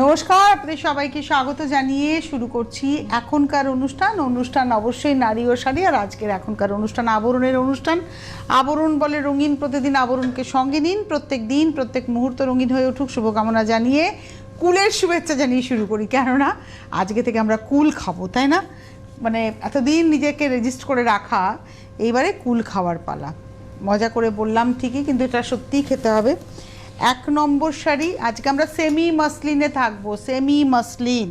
নমস্কার, আপনাদের সবাইকে স্বাগত জানিয়ে শুরু করছি এখনকার অনুষ্ঠান অবশ্যই নারী ও শাড়ি। আর আজকের এখনকার অনুষ্ঠান আবরণের অনুষ্ঠান। আবরণ বলে রঙিন, প্রতিদিন আবরণকে সঙ্গে নিন, প্রত্যেক দিন প্রত্যেক মুহূর্ত রঙিন হয়ে উঠুক শুভকামনা জানিয়ে কুলের শুভেচ্ছা জানিয়ে শুরু করি। কেননা আজকে থেকে আমরা কুল খাবো, তাই না? মানে এতদিন নিজেকে রেজিস্ট করে রাখা, এইবারে কুল খাওয়ার পালা। মজা করে বললাম ঠিকই, কিন্তু এটা সত্যিই খেতে হবে। 1 নম্বর শাড়ি আজকে আমরা সেমি মাসলিনে থাকবো। Semi muslin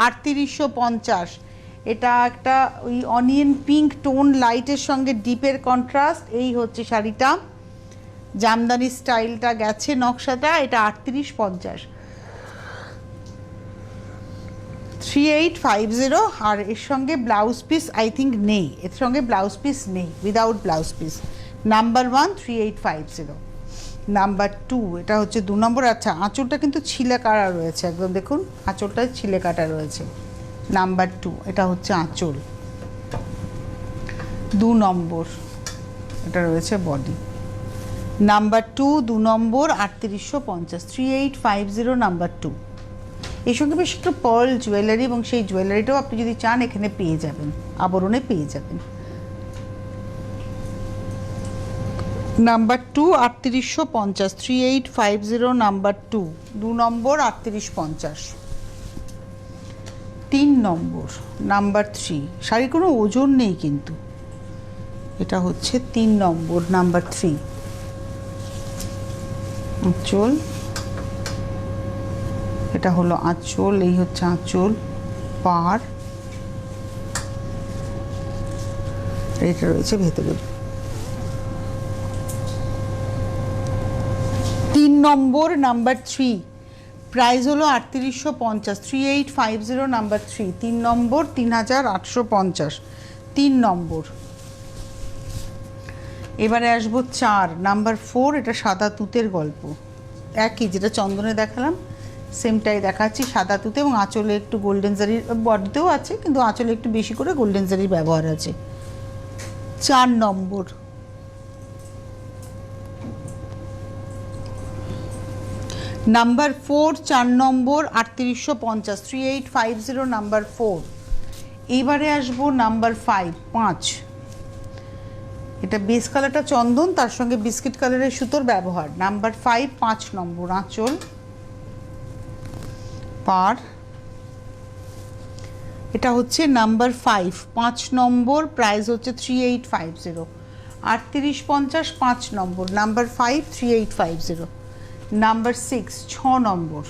3850। এটা একটা ওই অনিয়ন পিঙ্ক টোন লাইটের সঙ্গে ডিপের কন্ট্রাস্ট। এই হচ্ছে শাড়িটা, জামদানি স্টাইলটা গেছে নকশাটা। এটা 3850, 3850। আর এর সঙ্গে ব্লাউজ পিস আই থিঙ্ক নেই, এর সঙ্গে ব্লাউজ পিস নেই, without blouse piece. Number 1 3850। Number 2 এটা হচ্ছে 2 নম্বর। আচ্ছা, আঁচলটা কিন্তু ছিলে কাটা রয়েছে, একদম দেখুন আঁচলটা ছিলে কাটা রয়েছে। নাম্বার 2 এটা হচ্ছে আঁচল। 2 নম্বর এটা রয়েছে বডি। নাম্বার 2 2 নম্বর 3850, 3850 নাম্বার 2। এর সঙ্গে বেশ একটু পার্ল জুয়েলারি, এবং সেই জুয়েলারিটাও আপনি যদি চান এখানে পেয়ে যাবেন, আবরণে পেয়ে যাবেন। নাম্বার 2 3850, 3850 নাম্বার 2, 2 নম্বর 3850। 3 নম্বর নাম্বার 3, শাড়ির কোনো ওজন নেই কিন্তু। এটা হচ্ছে 3 নম্বর নাম্বার 3। আঁচল, এটা হলো আঁচল, এই হচ্ছে আঁচল, পাড়, এটা রয়েছে ভেতরে। 3 নম্বর নাম্বার 3, প্রাইস হলো 3850, 3850 নাম্বার 3। 3 নম্বর 3850, 3 নম্বর। এবারে আসবো 4 নাম্বার 4। এটা সাদা তুতের গল্প, একই যেটা চন্দনে দেখালাম সেমটাই দেখাচ্ছি, সাদা তুতে, এবং আঁচলে একটু গোল্ডেন জারির, বডিতেও আছে কিন্তু আঁচলে একটু বেশি করে গোল্ডেন জারির ব্যবহার আছে। 4 নম্বর। নাম্বার 4 4 নম্বর 3850, 3850 নাম্বার 4। এইবারে আসবো নাম্বার 5। এটা বেস কালারটা চন্দন, তার সঙ্গে বিস্কিট কালারের সুতোর ব্যবহার। নাম্বার 5 5 নম্বর, আঁচল, পাড়। এটা হচ্ছে নাম্বার 5 5 নম্বর, প্রাইস হচ্ছে 3850, 3850 5 নম্বর। নাম্বার 5 3850। নাম্বার 6 6 নম্বর,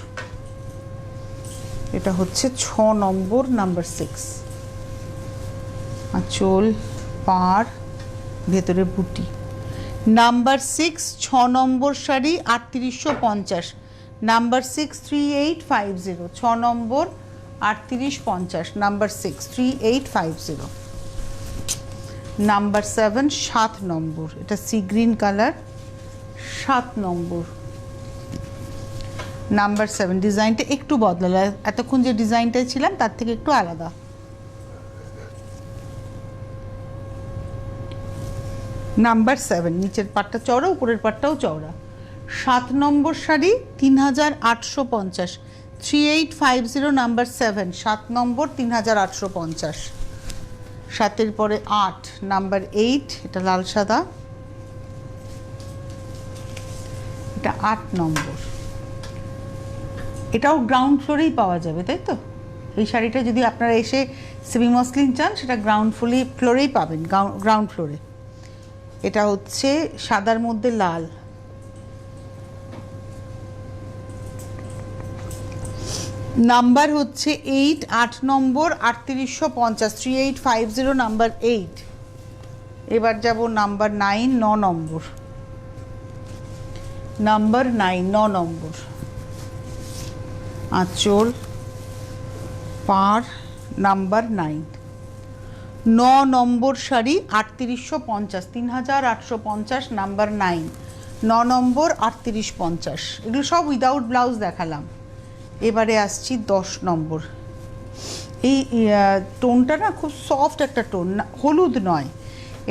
এটা হচ্ছে 6 নম্বর নাম্বার 6। আঁচল, পাড়, ভেতরে বুটি। নাম্বার 6 6 নম্বর শাড়ি 3850, নাম্বার 6 3850, 6 নম্বর 3850 নাম্বার 6 3850। নাম্বার 7 7 নম্বর, এটা সি গ্রিন কালার, 7 নম্বর। নাম্বার 7 ডিজাইনটা একটু বদলালো, এতক্ষণ যে ডিজাইনটায় ছিলাম তার থেকে একটু আলাদা। নাম্বার 7 নিচের পাটটা চওড়া, উপরের পাটটাও চওড়া। 7 নম্বর শাড়ি 3850, 3850 নাম্বার 7, 7 নম্বর 3850। 7-এর পরে 8 নাম্বার 8, এটা লাল সাদা, এটা 8 নম্বর। এটাও গ্রাউন্ড ফ্লোরেই পাওয়া যাবে, তাই তো? এই শাড়িটা যদি আপনারা এসে সেমি মসলিন চান, সেটা গ্রাউন্ড ফ্লোরেই পাবেন, গ্রাউন্ড ফ্লোরে। এটা হচ্ছে সাদার মধ্যে লাল। নাম্বার হচ্ছে 8 8 নম্বর 3850, 3850 নাম্বার 8। এবার যাব নাম্বার 9 9 নম্বর, নাম্বার 9 9 নম্বর। আঁচল, পাড়, নাম্বার 9। 9 নম্বর শাড়ি 3850, 3850 নাম্বার 9, 9 নম্বর 3850। এগুলো সব উইদাউট ব্লাউজ দেখালাম। এবারে আসছি 10 নম্বর। এই টোনটা না খুব সফট একটা টোন, হলুদ নয়,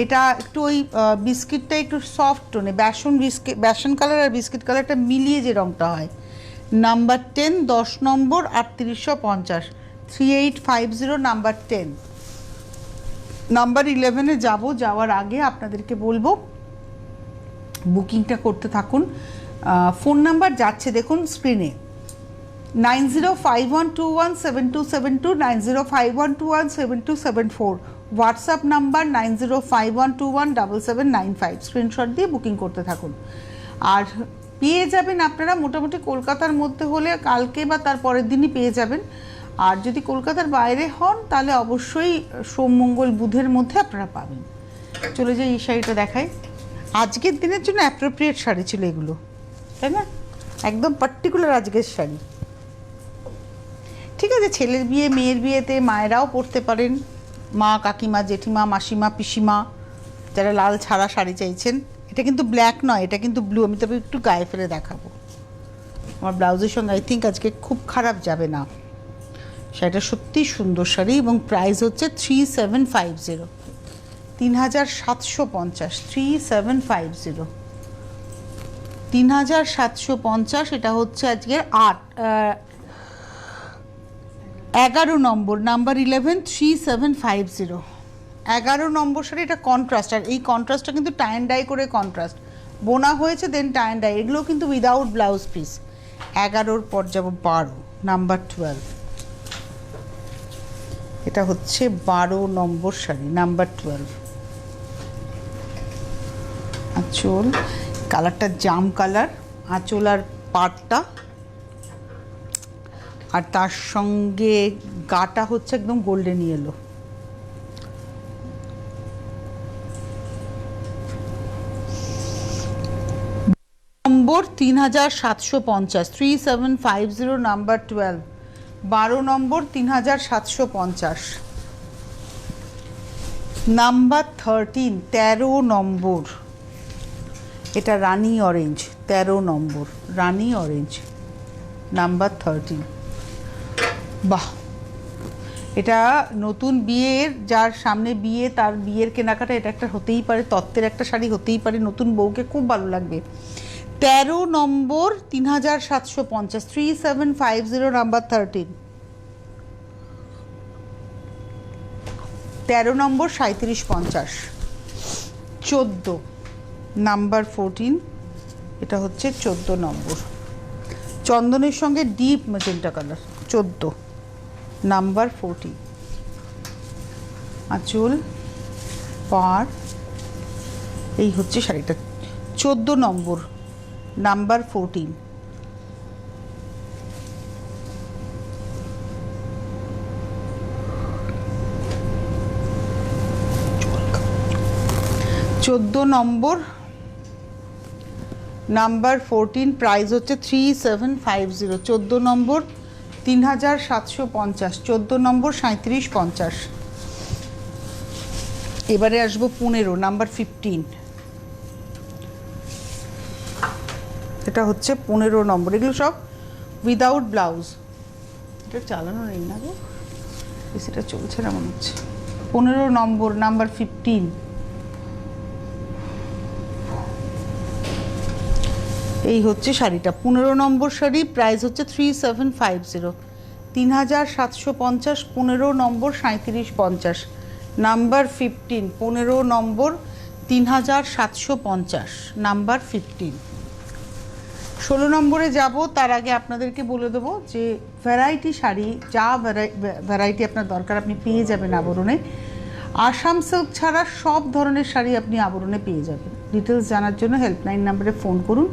এটা একটু ওই বিস্কিটটা একটু সফট টোনে, বেসন কালার আর বিস্কিট কালারটা মিলিয়ে যে রঙটা হয়। নাম্বার 10 10 নম্বর 3850, 3850 নাম্বার 10। নাম্বার 11-এ যাওয়ার আগে আপনাদেরকে বলবো বুকিংটা করতে থাকুন। ফোন নাম্বার যাচ্ছে দেখুন স্ক্রিনে, 9051217272, 9051217274, হোয়াটসঅ্যাপ নাম্বার 9051217795। স্ক্রিনশট দিয়ে বুকিং করতে থাকুন। আর পেয়ে যাবেন আপনারা মোটামুটি কলকাতার মধ্যে হলে কালকে বা তার পরের দিনই পেয়ে যাবেন। আর যদি কলকাতার বাইরে হন তাহলে অবশ্যই সোম মঙ্গল বুধের মধ্যে আপনারা পাবেন। চলে যাই এই শাড়িটা দেখাই। আজকের দিনের জন্য অ্যাপ্রোপ্রিয়েট শাড়ি ছিল এগুলো, তাই না? একদম পার্টিকুলার আজকের শাড়ি। ঠিক আছে, ছেলের বিয়ে মেয়ের বিয়েতে মায়েরাও পরতে পারেন, মা কাকিমা জেঠিমা মাসিমা পিসিমা যারা লাল ছাড়া শাড়ি চাইছেন। এটা কিন্তু ব্ল্যাক নয়, এটা কিন্তু ব্লু। আমি তবে একটু গায়ে ফেলে দেখাবো। আমার ব্লাউজের সঙ্গে আই থিঙ্ক আজকে খুব খারাপ যাবে না। শাড়িটা সত্যিই সুন্দর শাড়ি এবং প্রাইস হচ্ছে 3750, 3750, 3750, 3750। এটা হচ্ছে আজকের 11 নম্বর, নাম্বার 11, 3750, 11 নম্বর শাড়ি। এটা কন্ট্রাস্ট, আর এই কন্ট্রাস্টটা কিন্তু টাই অ্যান্ড ডাই করে কন্ট্রাস্ট বোনা হয়েছে, দেন টাই অ্যান্ড ডাই। এগুলো কিন্তু উইদাউট ব্লাউজ পিস। 11-র পর যাব 12, নাম্বার 12। এটা হচ্ছে 12 নম্বর শাড়ি, নাম্বার 12। আঁচল কালারটা জাম কালার, আঁচল আর পাটটা, আর তার সঙ্গে গাটা হচ্ছে একদম গোল্ডেন ইয়েলো। নম্বর 3750, 3750, নাম্বার 12, 12 নম্বর 3750। নাম্বার 13, 13 নম্বর। এটা রানি অরেঞ্জ, 13 নম্বর রানি অরেঞ্জ, নাম্বার 13। বাহ, এটা নতুন বিয়ের, যার সামনে বিয়ে তার বিয়ের কেনাকাটা এটা একটা হতেই পারে, তত্ত্বের একটা শাড়ি হতেই পারে, নতুন বউকে খুব ভালো লাগবে। 13 নম্বর 3750, 3750, নাম্বার 13। 13 নম্বর 3750। 14 নাম্বার 14, এটা হচ্ছে 14 নম্বর, চন্দনের সঙ্গে ডিপ ম্যাজেন্টা কালার, 14, নাম্বার 14। আঁচল পাড়, এই হচ্ছে শাড়িটা, 14 নম্বর, নাম্বার 14। নম্বর, নাম্বার 14, প্রাইস হচ্ছে 3750, 14 নম্বর 3750, 14 নম্বর 3750। এবারে আসবো 15, নাম্বার 15। এটা হচ্ছে 15 নম্বর। এগুলো সব উইদাউট ব্লাউজ। এটা চালানো নেই না গো, সেটা চলছে না মনে হচ্ছে। 15 নম্বর, নাম্বার 15। এই হচ্ছে শাড়িটা, 15 নম্বর শাড়ি, প্রাইস হচ্ছে 3750, 3750, 15 নম্বর 3750, নাম্বার 15, 15 নম্বর 3750, নাম্বার 15। 16 নম্বরে যাব, তার আগে আপনাদেরকে বলে দেবো যে ভ্যারাইটি শাড়ি, যা ভ্যারাইটি আপনার দরকার আপনি পেয়ে যাবেন আবরণে। আসাম সিল্ক ছাড়া সব ধরনের শাড়ি আপনি আবরণে পেয়ে যাবেন। ডিটেলস জানার জন্য হেল্পলাইন নাম্বারে ফোন করুন।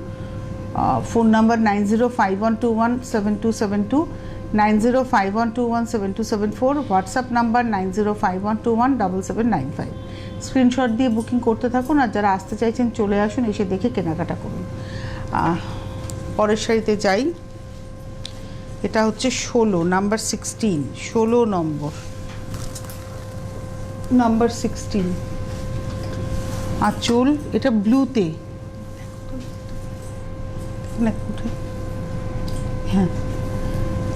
Phone number 9051217272, 9051217274, WhatsApp number 9051217795। Screenshot দিয়ে বুকিং করতে থাকুন। আর যারা আসতে চাইছেন চলে আসুন, এসে দেখে কেনাকাটা করুন। পরের শাড়িতে যাই। এটা হচ্ছে 16, নাম্বার 16, 16 নম্বর, নাম্বার 16। আঁচল এটা ব্লুতে, হ্যাঁ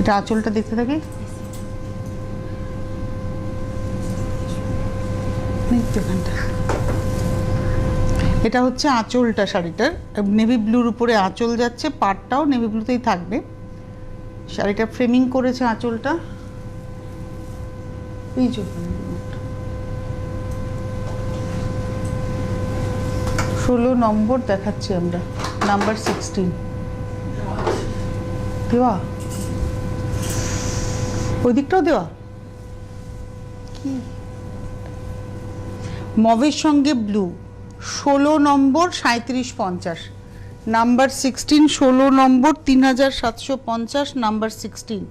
এটা আঁচলটা দেখতে থাকে, এটা হচ্ছে আঁচলটা শাড়িটার, নেভি ব্লুর উপরে আঁচল যাচ্ছে, পাড়টাও নেভি ব্লুতেই থাকবে। শাড়িটা ফ্রেমিং করেছে আঁচলটা, এই যে 16 নম্বর দেখাচ্ছি আমরা, নাম্বার 16 দেওয়া, ওই দিকটাও দেওয়া কি মভের সঙ্গে ব্লু, 16 নম্বর 3750, নাম্বার 16, 16 নম্বর 3750, নাম্বার 16,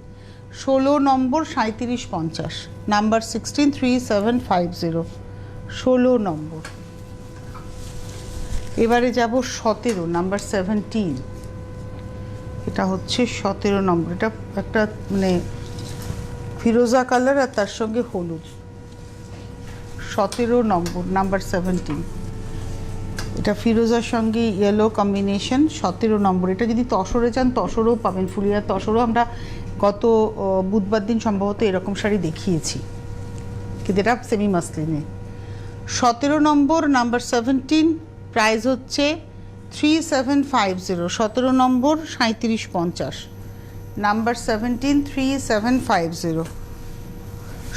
16 নম্বর 3750, নাম্বার 16 3750, 16 নম্বর। এবারে যাব 17, নাম্বার 17, এটা হচ্ছে 17 নম্বর, এটা একটা মানে ফিরোজা কালার আর তার সঙ্গে হলুদ, 17 নম্বর, নাম্বার 17, এটা ফিরোজার সঙ্গে ইয়েলো কম্বিনেশন, 17 নম্বর। এটা যদি তসরে চান তসরও পাবেন, ফুলিয়ার তসরও আমরা গত বুধবার দিন সম্ভবত এরকম শাড়ি দেখিয়েছি, কিন্তু এটা সেমি মাসলিনে। 17 নম্বর, নাম্বার 17, প্রাইস হচ্ছে 3750, 17 নম্বর 3750, নাম্বার 17 3750,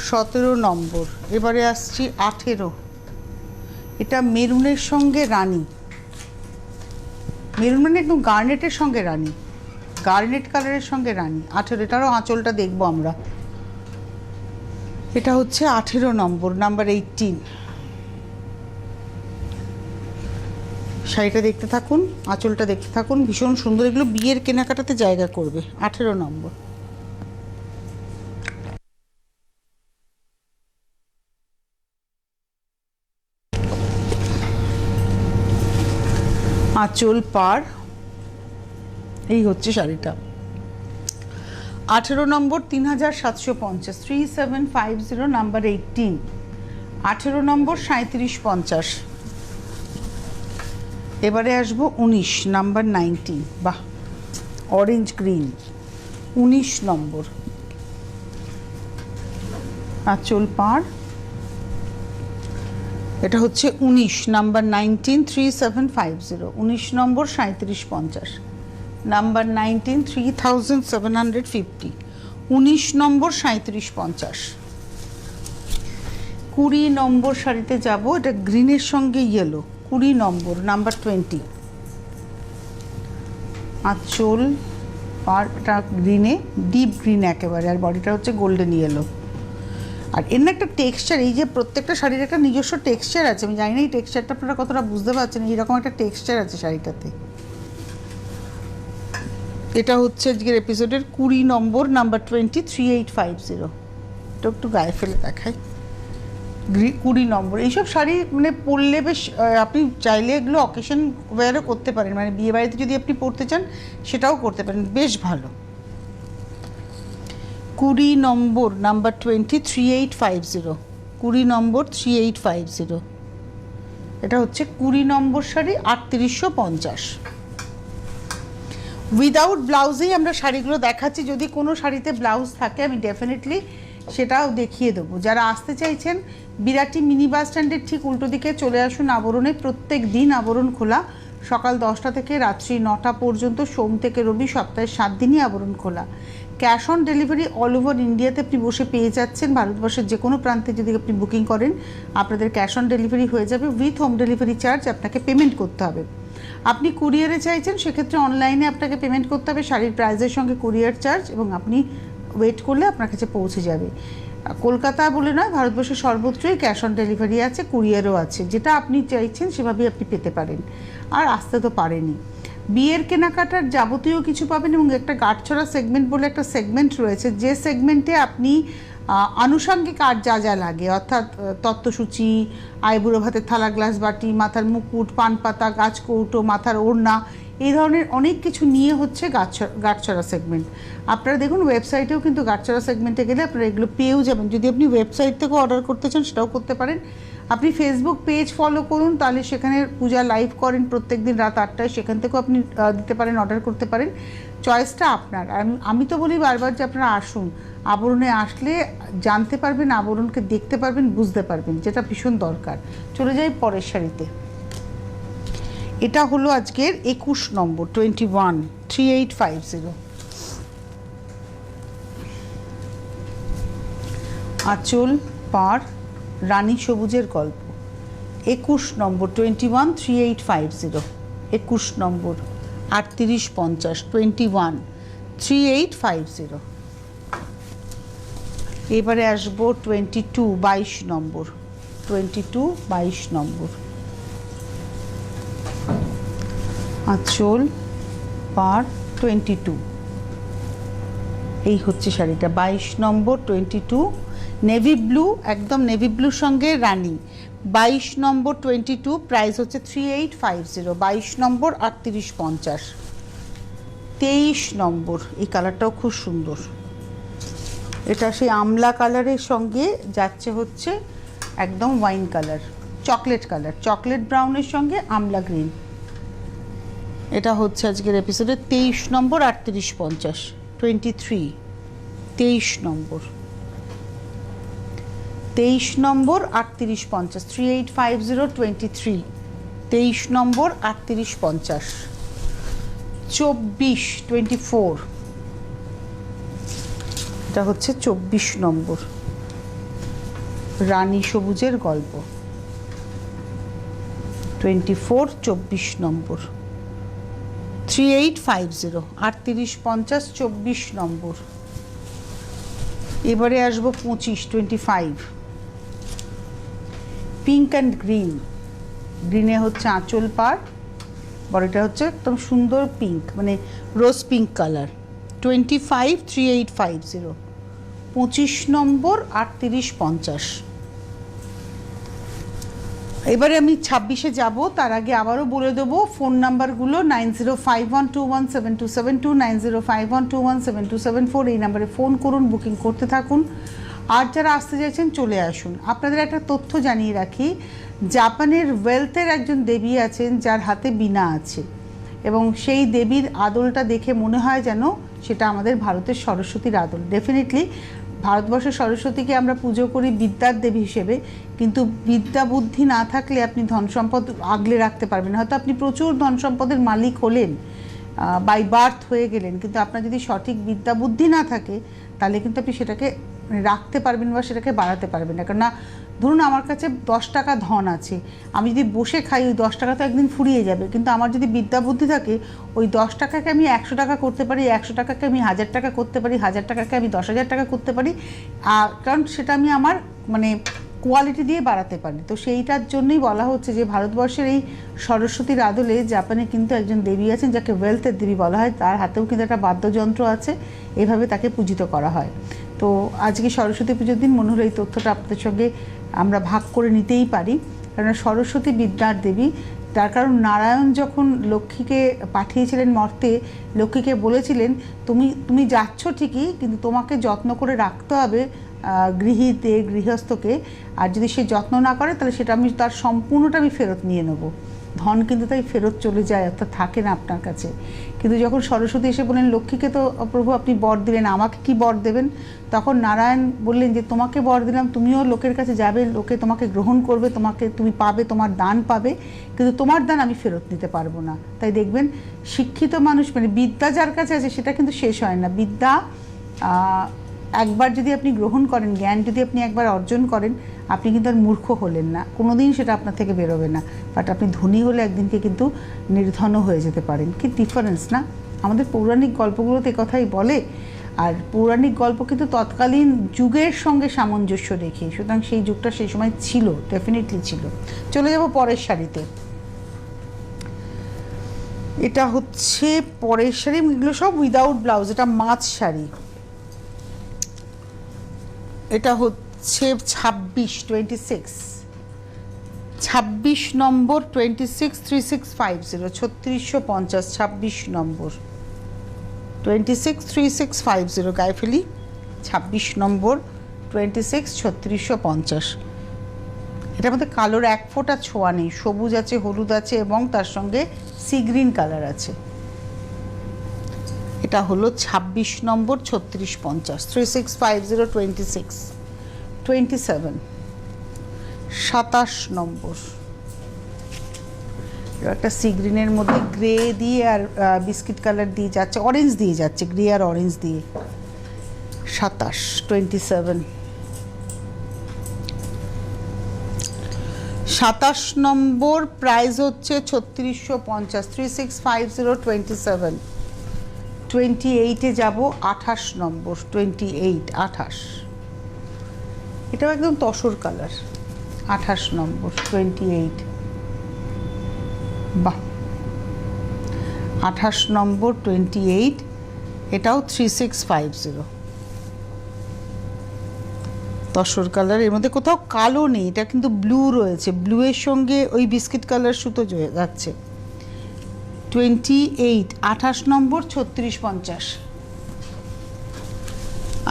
17 নম্বর। এবারে আসছি 18, এটা মেরুনের সঙ্গে রানী, মেরুন মানে একদম গার্নেটের সঙ্গে রানী, গার্নেট কালারের সঙ্গে রানী, 18, এটারও আঁচলটা দেখবো আমরা। এটা হচ্ছে 18 নম্বর, নাম্বার 18। শাড়িটা দেখতে থাকুন, আঁচলটা দেখতে থাকুন, ভীষণ সুন্দর, এগুলো বিয়ের কেনাকাটাতে জায়গা করবে। 18 নম্বর। আঁচল পাড়, এই হচ্ছে শাড়িটা। 18 নম্বর 3750, 3750, নাম্বার 18, 18 নম্বর 3750। এবারে আসবো 19, নাম্বার 19, বাহ অরেঞ্জ গ্রিন, 19 নম্বর, আঁচল পাড়, এটা হচ্ছে 19, নাম্বার 19, 3750, 19 নম্বর 3750, নাম্বার 19 3750, 19 নম্বর 3750। 20 নম্বর শাড়িতে যাব, এটা গ্রিনের সঙ্গে ইয়েলো, 20 নম্বর, নাম্বার 20, আঁচল পাড়টা গ্রিনে, ডিপ গ্রিন একেবারে, আর বডিটা হচ্ছে গোল্ডেন ইয়েলো। আর এর না একটা টেক্সচার, এই যে প্রত্যেকটা শাড়ির একটা নিজস্ব টেক্সচার আছে, আমি জানি না এই টেক্সচারটা আপনারা কতটা বুঝতে পারছেন, এইরকম একটা টেক্সচার আছে শাড়িটাতে। এটা হচ্ছে আজকের এপিসোডের 20 নম্বর, নাম্বার 20, 3850, এটা একটু গায়ে ফেলে দেখাই, 20 নম্বর। এইসব শাড়ি মানে পরলে বেশ, আপনি চাইলে এগুলো অকেশন ওয়্যারও করতে পারেন, মানে বিয়ে বাড়িতে যদি আপনি পরতে চান সেটাও করতে পারেন, বেশ ভালো। 20 নম্বর, নাম্বার 20, 3850, 20 নম্বর 3850, এটা হচ্ছে 20 নম্বর শাড়ি, 3850। উইদাউট ব্লাউজেই আমরা শাড়িগুলো দেখাচ্ছি, যদি কোনো শাড়িতে ব্লাউজ থাকে আমি ডেফিনেটলি সেটাও দেখিয়ে দেবো। যারা আসতে চাইছেন বিরাটি মিনি বাস স্ট্যান্ডের ঠিক উল্টো দিকে চলে আসুন আবরণে, প্রত্যেক দিন আবরণ খোলা, সকাল 10টা থেকে রাত্রি 9টা পর্যন্ত, সোম থেকে রবি, সপ্তাহে 7 দিনই আবরণ খোলা। Cash on delivery all over ইন্ডিয়াতে আপনি বসে পেয়ে যাচ্ছেন, ভারতবর্ষের যে কোনো প্রান্তে যদি আপনি বুকিং করেন আপনাদের ক্যাশ অন ডেলিভারি হয়ে যাবে, উইথ হোম ডেলিভারি চার্জ আপনাকে পেমেন্ট করতে হবে। আপনি কুরিয়ারে চাইছেন সেক্ষেত্রে অনলাইনে আপনাকে পেমেন্ট করতে হবে শাড়ির প্রাইসের সঙ্গে কুরিয়ার চার্জ, এবং আপনি ওয়েট করলে আপনার কাছে পৌঁছে যাবে। কলকাতা বলে নয়, ভারতবর্ষের সর্বত্রই ক্যাশ অন ডেলিভারি আছে, কুরিয়ারও আছে, যেটা আপনি চাইছেন সেভাবেই আপনি পেতে পারেন। আর আসতে তো পারেনি, বিয়ের কেনাকাটার যাবতীয় কিছু পাবেন, এবং একটা গাঁটছড়া সেগমেন্ট বলে একটা সেগমেন্ট রয়েছে, যে সেগমেন্টে আপনি আনুষঙ্গিক আর যা যা লাগে, অর্থাৎ তত্ত্বসূচি, আইবুড়ো ভাতের থালা, গ্লাস, বাটি, মাথার মুকুট, পানপাতা, গাছকৌটো, মাথার ওড়না, এই ধরনের অনেক কিছু নিয়ে হচ্ছে গাঁটছড়া সেগমেন্ট। আপনারা দেখুন ওয়েবসাইটেও কিন্তু গাঁটছড়া সেগমেন্টে গেলে আপনারা এগুলো পেয়েও যাবেন, যদি আপনি ওয়েবসাইট থেকে অর্ডার করতে চান সেটাও করতে পারেন। আপনি ফেসবুক পেজ ফলো করুন, তাহলে সেখানে পূজা লাইভ করেন প্রত্যেক দিন রাত 8টায়, সেখান থেকেও আপনি দিতে পারেন, অর্ডার করতে পারেন, চয়েসটা আপনার। আমি তো বলি বারবার যে আপনারা আসুন, আবরণে আসলে জানতে পারবেন, আবরণকে দেখতে পারবেন, বুঝতে পারবেন, যেটা ভীষণ দরকার। চলে যাই পরের শাড়িতে। এটা হলো আজকের 21 নম্বর, 21, 3850, আঁচল পাড় রানী সবুজের গল্প, 21 নম্বর 21 3850, 21 নম্বর 3850 21 3850। এবারে আসবো 22 22 নম্বর 22 22 নম্বর, আঁচল পাড় 22, এই হচ্ছে শাড়িটা 22 নম্বর 22, নেভি ব্লু, একদম নেভি ব্লুর সঙ্গে রানী, 22 নম্বর 22, প্রাইস হচ্ছে 3850, 22 নম্বর 3850। 23 নম্বর, এই কালারটাও খুব সুন্দর, এটা সেই আমলা কালারের সঙ্গে যাচ্ছে হচ্ছে একদম wine colour, chocolate colour, chocolate ব্রাউনের সঙ্গে আমলা গ্রিন। এটা হচ্ছে আজকের এপিসোডে 23 নম্বর 3850, 23 23 নম্বর 23 নম্বর 3850, 3850 23 23 নম্বর 3850। 24 24, এটা হচ্ছে 24 নম্বর রানী সবুজের গল্প, 24 24 নম্বর 3850, 3850 24 নম্বর। এবারে আসবো 25 25, পিঙ্ক অ্যান্ড গ্রিন, গ্রিনে হচ্ছে আঁচল পাড়, বডিটা হচ্ছে একদম সুন্দর পিঙ্ক, মানে রোজ পিঙ্ক কালার, 25 3850, 25 নম্বর 3850। এবারে আমি 26-এ যাব, তার আগে আবারও বলে দেবো ফোন নাম্বারগুলো 9051217272, 9051217274, এই নাম্বারে ফোন করুন, বুকিং করতে থাকুন। আর যারা আসতে চাইছেন চলে আসুন। আপনাদের একটা তথ্য জানিয়ে রাখি, জাপানের ওয়েলথের একজন দেবী আছেন যার হাতে বীণা আছে, এবং সেই দেবীর আদলটা দেখে মনে হয় যেন সেটা আমাদের ভারতের সরস্বতীর আদল। ডেফিনেটলি ভারতবর্ষের সরস্বতীকে আমরা পুজো করি বিদ্যার দেবী হিসেবে, কিন্তু বিদ্যা বুদ্ধি না থাকলে আপনি ধন সম্পদ আগলে রাখতে পারবেন। হয়তো আপনি প্রচুর ধন সম্পদের মালিক হলেন, বাই বার্থ হয়ে গেলেন, কিন্তু আপনার যদি সঠিক বিদ্যা বুদ্ধি না থাকে তাহলে কিন্তু আপনি সেটাকে রাখতে পারবেন বা সেটাকে বাড়াতে পারবেন না। কেননা ধরুন আমার কাছে 10 টাকা ধন আছে, আমি যদি বসে খাই ওই 10 টাকা তো একদিন ফুরিয়ে যাবে, কিন্তু আমার যদি বিদ্যা বুদ্ধি থাকে ওই 10 টাকাকে আমি 100 টাকা করতে পারি, 100 টাকাকে আমি 1000 টাকা করতে পারি, 1000 টাকাকে আমি 10,000 টাকা করতে পারি, কারণ সেটা আমি আমার মানে কোয়ালিটি দিয়ে বাড়াতে পারি। তো সেইটার জন্যই বলা হচ্ছে যে ভারতবর্ষের এই সরস্বতীর আদলে জাপানে কিন্তু একজন দেবী আছেন যাকে ওয়েলথের দেবী বলা হয়, তার হাতেও কিন্তু একটা বাদ্যযন্ত্র আছে, এভাবে তাকে পূজিত করা হয়। তো আজকে সরস্বতী পুজোর দিন মনে হলো এই তথ্যটা আপনাদের সঙ্গে আমরা ভাগ করে নিতেই পারি, কারণ সরস্বতী বিদ্যার দেবী। তার কারণ নারায়ণ যখন লক্ষ্মীকে পাঠিয়েছিলেন মর্তে, লক্ষ্মীকে বলেছিলেন তুমি যাচ্ছ ঠিকই, কিন্তু তোমাকে যত্ন করে রাখতে হবে গৃহীতে গৃহস্থকে, আর যদি সে যত্ন না করে তাহলে সেটা আমি তার সম্পূর্ণটা আমি ফেরত নিয়ে নেব। ধন কিন্তু তাই ফেরত চলে যায়, অর্থাৎ থাকে না আপনার কাছে। কিন্তু যখন সরস্বতী এসে বললেন লক্ষ্মীকে তো প্রভু আপনি বর দিলেন, আমাকে কি বর দেবেন, তখন নারায়ণ বললেন যে তোমাকে বর দিলাম, তুমিও লোকের কাছে যাবে, লোকে তোমাকে গ্রহণ করবে, তুমি পাবে, তোমার দান পাবে, কিন্তু তোমার দান আমি ফেরত নিতে পারবো না। তাই দেখবেন শিক্ষিত মানুষ মানে বিদ্যা যার কাছে আছে সেটা কিন্তু শেষ হয় না। বিদ্যা একবার যদি আপনি গ্রহণ করেন, জ্ঞান যদি আপনি একবার অর্জন করেন, আপনি কিন্তু আর মূর্খ হলেন না, কোনো দিন সেটা আপনার থেকে বেরোবে না। বাট আপনি ধনী হলে একদিনকে কিন্তু নির্ধনও হয়ে যেতে পারেন। কি ডিফারেন্স না? আমাদের পৌরাণিক গল্পগুলোতে কথাই বলে, আর পৌরাণিক গল্প কিন্তু তৎকালীন যুগের সঙ্গে সামঞ্জস্য রেখে, সুতরাং সেই যুগটা সেই সময় ছিল, ডেফিনেটলি ছিল। চলে যাব পরের শাড়িতে। এটা হচ্ছে পরের শাড়ি, এগুলো সব উইদাউট ব্লাউজ, এটা মাছ শাড়ি। এটা হচ্ছে 26 নম্বর 26 3650, 3650, 26 নম্বর 26 3650, গায়ে ফেলি 26 নম্বর 26 3650। এটার মধ্যে কালোর এক ফোঁটা ছোঁয়া নেই, সবুজ আছে, হলুদ আছে এবং তার সঙ্গে সি গ্রিন কালার আছে। এটা হলো 26 নম্বর 3650, 3650 26 27। 27 নম্বর, একটা সি গ্রিনের মধ্যে গ্রে দিয়ে আর বিস্কিট কালার দিয়ে যাচ্ছে, অরেঞ্জ দিয়ে যাচ্ছে, গ্রে আর অরেঞ্জ দিয়ে। 27 27। 27 নম্বর প্রাইস হচ্ছে 3650, 365027। 28-এ যাবো, 28 নম্বর, 28। এটাও একদম তসর কালার, 28 নম্বর 28। বাহ, 28 নম্বর 28, এটাও 3650, তসর কালার। এর মধ্যে কোথাও কালো নেই, এটা কিন্তু ব্লু রয়েছে, ব্লু এর সঙ্গে ওই বিস্কিট কালার সুতো যাচ্ছে। 28, 28 নম্বর 3650।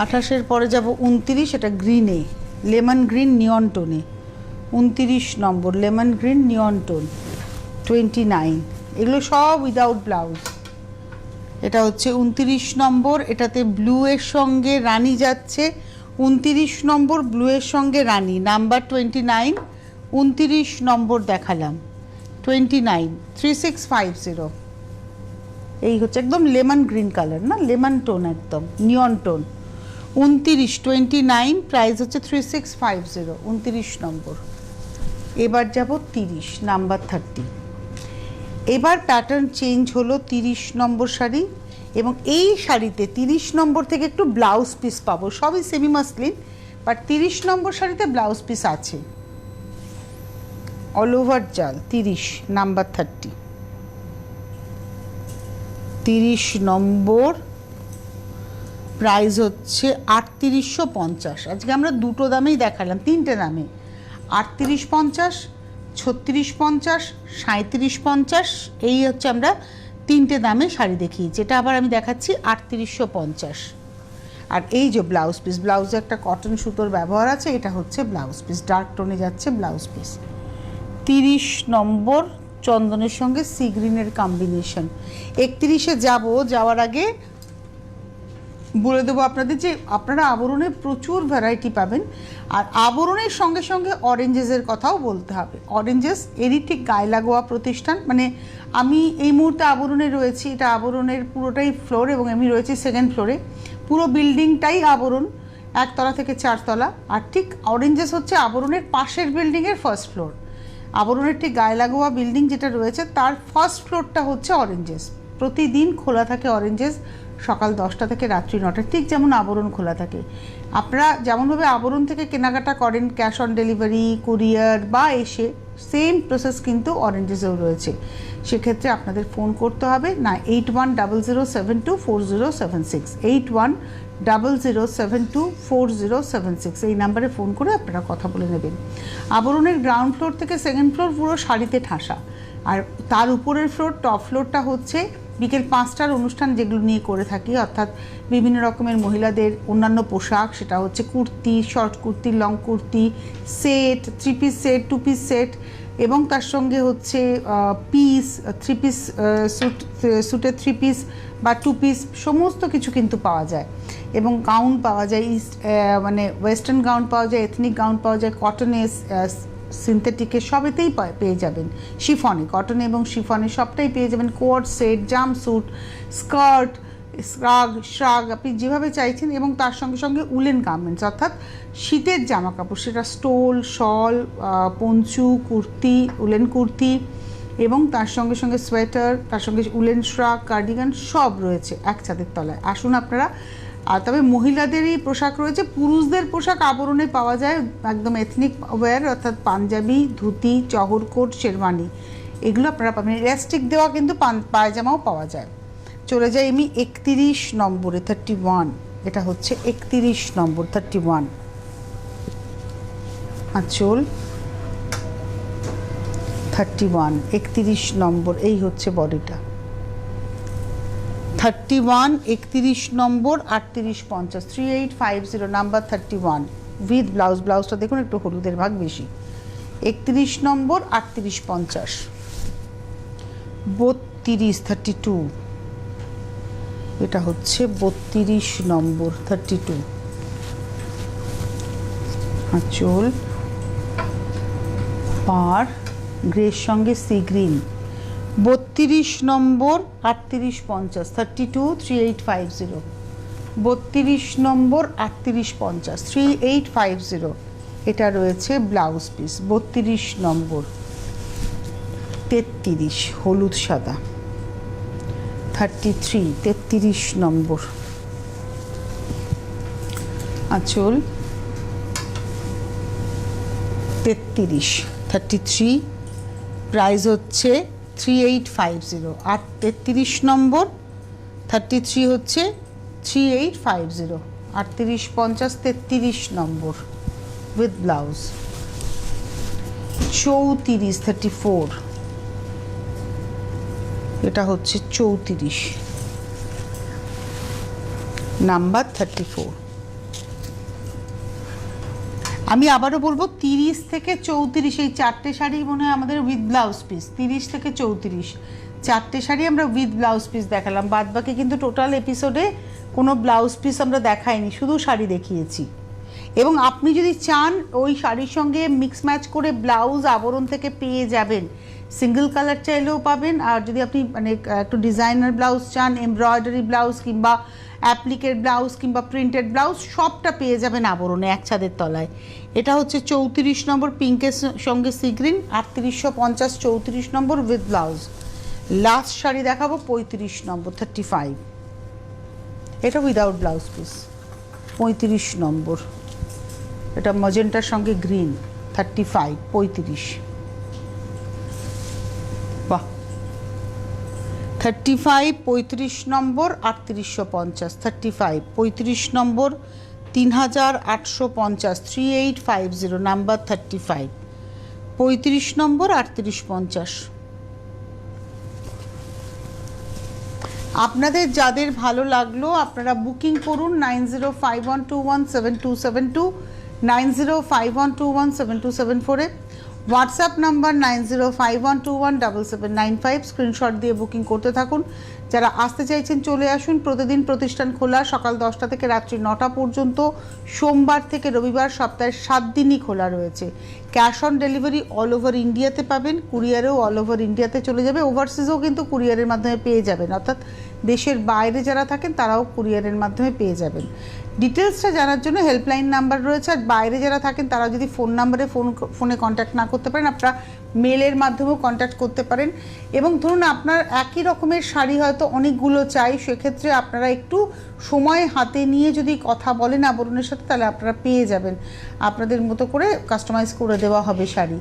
28-এর পরে যাব 29, এটা গ্রিনে, লেমন গ্রিন নিয়ন টোনে। 29 নম্বর লেমন গ্রিন নিয়ন টোন, 29। এগুলো সব উইদাউট ব্লাউজ। এটা হচ্ছে 29 নম্বর, এটাতে ব্লু এর সঙ্গে রানী যাচ্ছে। 29 নম্বর ব্লু এর সঙ্গে রানী, নাম্বার 29। 29 নম্বর দেখালাম, 29, 3650। এই হচ্ছে একদম লেমন গ্রিন কালার, না লেমন টোন, একদম নিয়ন টোন। 29, 29, প্রাইস হচ্ছে 3650, 29 নম্বর। এবার যাব 30, নাম্বার 30। এবার প্যাটার্ন চেঞ্জ হলো, 30 নম্বর শাড়ি। এবং এই শাড়িতে 30 নম্বর থেকে একটু ব্লাউজ পিস পাবো, সবই সেমি মাসলিন, বাট 30 নম্বর শাড়িতে ব্লাউজ পিস আছে, অল ওভার জাল। 30, নাম্বার 30। 30 নম্বর প্রাইস হচ্ছে 3850। আজকে আমরা দুটো দামেই দেখালাম, তিনটে দামে, 3850, 3650, 3750। এই হচ্ছে আমরা তিনটে দামে শাড়ি দেখিয়েছি। এটা আবার আমি দেখাচ্ছি 3850। আর এই যে ব্লাউজ পিস, ব্লাউজে একটা কটন সুতোর ব্যবহার আছে, এটা হচ্ছে ব্লাউজ পিস, ডার্ক টোনে যাচ্ছে ব্লাউজ পিস। 30 নম্বর চন্দনের সঙ্গে সি গ্রিনের কম্বিনেশন। 31-এ যাওয়ার আগে বলে দেবো আপনাদের যে আপনারা আবরণে প্রচুর ভ্যারাইটি পাবেন, আর আবরণের সঙ্গে সঙ্গে অরেঞ্জেসের কথাও বলতে হবে। অরেঞ্জেস এরই ঠিক গায়ে লাগোয়া প্রতিষ্ঠান, মানে আমি এই মুহূর্তে আবরণে রয়েছি, এটা আবরণের পুরোটাই ফ্লোর এবং আমি রয়েছি সেকেন্ড ফ্লোরে। পুরো বিল্ডিংটাই আবরণ, 1 তলা থেকে 4 তলা। আর ঠিক অরেঞ্জেস হচ্ছে আবরণের পাশের বিল্ডিংয়ের ফার্স্ট ফ্লোর। আবরণের ঠিক গায়ে লাগোয়া বিল্ডিং যেটা রয়েছে তার ফার্স্ট ফ্লোরটা হচ্ছে অরেঞ্জেস। প্রতিদিন খোলা থাকে অরেঞ্জেস, সকাল 10টা থেকে রাত্রি 9টা, ঠিক যেমন আবরণ খোলা থাকে। আপনারা যেমনভাবে আবরণ থেকে কেনাকাটা করেন, ক্যাশ অন ডেলিভারি, কুরিয়ার বা এসে, সেম প্রসেস কিন্তু অরেঞ্জেসেও রয়েছে। সেক্ষেত্রে আপনাদের ফোন করতে হবে না 8100724076, 8100724076, এই নাম্বারে ফোন করে আপনারা কথা বলে নেবেন। আবরণের গ্রাউন্ড ফ্লোর থেকে সেকেন্ড ফ্লোর পুরো শাড়িতে ঠাসা, আর তার উপরের ফ্লোর, টপ ফ্লোরটা হচ্ছে বিকেল 5টার অনুষ্ঠান যেগুলো নিয়ে করে থাকি, অর্থাৎ বিভিন্ন রকমের মহিলাদের অন্যান্য পোশাক, সেটা হচ্ছে kurti, short kurti, long kurti, set, 3 piece set, 2 piece set, এবং তার সঙ্গে হচ্ছে পিস, 3 পিস স্যুটের 3 পিস বা 2 পিস, সমস্ত কিছু কিন্তু পাওয়া যায়। এবং গাউন পাওয়া যায়, মানে ওয়েস্টার্ন গাউন পাওয়া যায়, এথনিক গাউন পাওয়া যায়, কটনে, সিনথেটিকের, সবেতেই পেয়ে যাবেন। শিফনে, কটন এবং শিফনে সবটাই পেয়ে যাবেন। Coat set, jumpsuit, skirt, shrug আপনি যেভাবে চাইছেন, এবং তার সঙ্গে সঙ্গে উলেন গার্মেন্টস, অর্থাৎ শীতের জামা কাপড়, সেটা স্টোল, শল, পঞ্চু, কুর্তি, উলেন কুর্তি, এবং তার সঙ্গে সঙ্গে সোয়েটার, তার সঙ্গে উলেন শ্রাগ, কার্ডিগান, সব রয়েছে এক ছাদের তলায়। আসুন আপনারা। আর তবে মহিলাদেরই পোশাক রয়েছে, পুরুষদের পোশাক আবরণে পাওয়া যায় একদম এথনিক ওয়্যার, অর্থাৎ পাঞ্জাবি, ধুতি, চহরকোট, শেরওয়ানি, এগুলো আপনারা পাবেন। ইলাস্টিক দেওয়া কিন্তু পায়জামাও পাওয়া যায়। চলে যাই আমি 31 নম্বরে, 31। এটা হচ্ছে 31 নম্বর, 31 আঁচল, 31, 31 নম্বর, এই হচ্ছে বডিটা। 31, 31 নম্বর, 3850, 3850, নাম্বার 31 উইথ ব্লাউজ। ব্লাউজটা দেখুন একটু হলুদের ভাগ বেশি। 31 নম্বর, 3850, 32, 32, এটা হচ্ছে 32 নম্বর, 32 আঁচল, পার গ্রের সঙ্গে সি গ্রিন। 32 নম্বর, 3850, 32, 3850, 32 নম্বর, 3850, 3850। এটা রয়েছে ব্লাউজ পিস 32 নম্বর, 33 হলুদ সাদা, 33 33 নম্বর আঁচল, 33 33, প্রাইস হচ্ছে 3850। আর 33 নম্বর 33 হচ্ছে 3850, 3850 33 নম্বর উইথ ব্লাউজ। 34 34, এটা হচ্ছে 34 নাম্বার 34। আমি আবারও বলবো 30 থেকে 34 এই চারটে শাড়ি মনে হয় আমাদের উইথ ব্লাউজ পিস। 30 থেকে 34 চারটে শাড়ি আমরা উইথ ব্লাউজ পিস দেখালাম, বাদ বাকি কিন্তু টোটাল এপিসোডে কোনো ব্লাউজ পিস আমরা দেখাইনি, শুধু শাড়ি দেখিয়েছি। এবং আপনি যদি চান ওই শাড়ির সঙ্গে মিক্স ম্যাচ করে ব্লাউজ আবরণ থেকে পেয়ে যাবেন, সিঙ্গেল কালার চাইলেও পাবেন। আর যদি আপনি মানে একটু ডিজাইনার ব্লাউজ চান, এমব্রয়ডারি ব্লাউজ কিংবা অ্যাপ্লিকের ব্লাউজ কিংবা প্রিন্টেড ব্লাউজ, সবটা পেয়ে যাবেন আবরণে এক ছাদের তলায়। এটা হচ্ছে 34 নম্বর পিঙ্কের সঙ্গে sea green, 3850 34 number with blouse. Last sari দেখাবো 35 নম্বর 35, এটা উইদাউট ব্লাউজ পিস 35 নম্বর, এটা মজেন্টার সঙ্গে গ্রিন 35 35। বাহ, 35 35 নম্বর 3850, 35 35 নম্বর 3850 3850 নাম্বার 35 35 নম্বর 3850। আপনাদের যাদের ভালো লাগলো আপনারা বুকিং করুন 9051217272 9051217274-এ, হোয়াটসঅ্যাপ নাম্বার 9051217795, স্ক্রিনশট দিয়ে বুকিং করতে থাকুন। যারা আসতে চাইছেন চলে আসুন। প্রতিদিন প্রতিষ্ঠান খোলা, সকাল 10টা থেকে রাত্রি 9টা পর্যন্ত, সোমবার থেকে রবিবার সপ্তাহে 7 দিনই খোলা রয়েছে। Cash on delivery all over ইন্ডিয়াতে পাবেন, কুরিয়ারেও অল ওভার ইন্ডিয়াতে চলে যাবে, ওভারসিজও কিন্তু কুরিয়ারের মাধ্যমে পেয়ে যাবেন, অর্থাৎ দেশের বাইরে যারা থাকেন তারাও কুরিয়ারের মাধ্যমে পেয়ে যাবেন। ডিটেলসটা জানার জন্য হেল্পলাইন নাম্বার রয়েছে, আর বাইরে যারা থাকেন তারা যদি ফোন নাম্বারে ফোনে কন্ট্যাক্ট না করতে পারেন, আপনারা মেলের মাধ্যমেও কন্ট্যাক্ট করতে পারেন। এবং ধরুন আপনার একই রকমের শাড়ি হয়তো অনেকগুলো চাই, সেক্ষেত্রে আপনারা একটু সময় হাতে নিয়ে যদি কথা বলেন আবরণের সাথে, তাহলে আপনারা পেয়ে যাবেন, আপনাদের মতো করে কাস্টমাইজ করে দেওয়া হবে শাড়ি।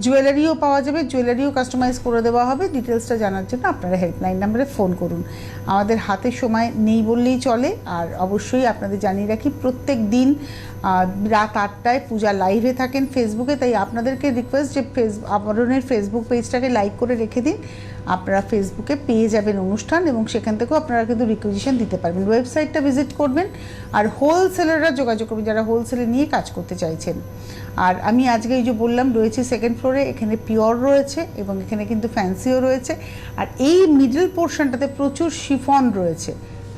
জুয়েলারিও পাওয়া যাবে, জুয়েলারিও কাস্টমাইজ করে দেওয়া হবে। ডিটেলসটা জানার জন্য আপনারা হেল্পলাইন নাম্বারে ফোন করুন। আমাদের হাতে সময় নেই বললেই চলে। আর অবশ্যই আপনাদের জানিয়ে রাখি, প্রত্যেক দিন রাত 8টায় পূজা লাইভে থাকেন ফেসবুকে, তাই আপনাদেরকে রিকোয়েস্ট যে আবরণের ফেসবুক পেজটাকে লাইক করে রেখে দিন, আপনারা ফেসবুকে পেয়ে যাবেন অনুষ্ঠান, এবং সেখান থেকেও আপনারা কিন্তু রিকুইজিশন দিতে পারবেন। ওয়েবসাইটটা ভিজিট করবেন, আর হোলসেলাররা যোগাযোগ করবেন যারা হোলসেলে নিয়ে কাজ করতে চাইছেন। আর আমি আজকে এই যে বললাম রয়েছে সেকেন্ড ফ্লোরে, এখানে পিওর রয়েছে এবং এখানে কিন্তু ফ্যান্সিও রয়েছে, আর এই মিডল পোর্শনটাতে প্রচুর শিফন রয়েছে।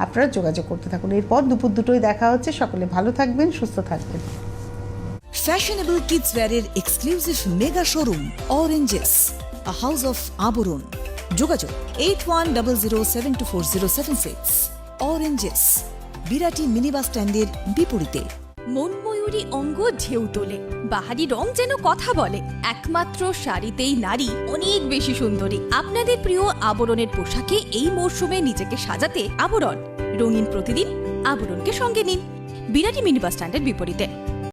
আপনারা যোগাযোগ করতে থাকুন। এরপর দুপুর 2টোয় দেখা হচ্ছে। সকলে ভালো থাকবেন, সুস্থ থাকবেন। ফ্যাশনেবল কিডস ওয়্যারের exclusive mega showroom Oranges, a house of Aabaran. যোগাযোগ 8100724076। অরেঞ্জেস, বিরাটি মিনি বাস স্ট্যান্ডের বিপরীতে। মনময়ূরী অঙ্গ ঢেউ তোলে, বাহারি রং যেন কথা বলে। একমাত্র শাড়িতেই নারী অনেক বেশি সুন্দরী। আপনাদের প্রিয় আবরণের পোশাকে এই মরশুমে নিজেকে সাজাতে আবরণ। রঙিন প্রতিদিন আবরণকে সঙ্গে নিন, বিরাটি মিনি বাস স্ট্যান্ডের বিপরীতে।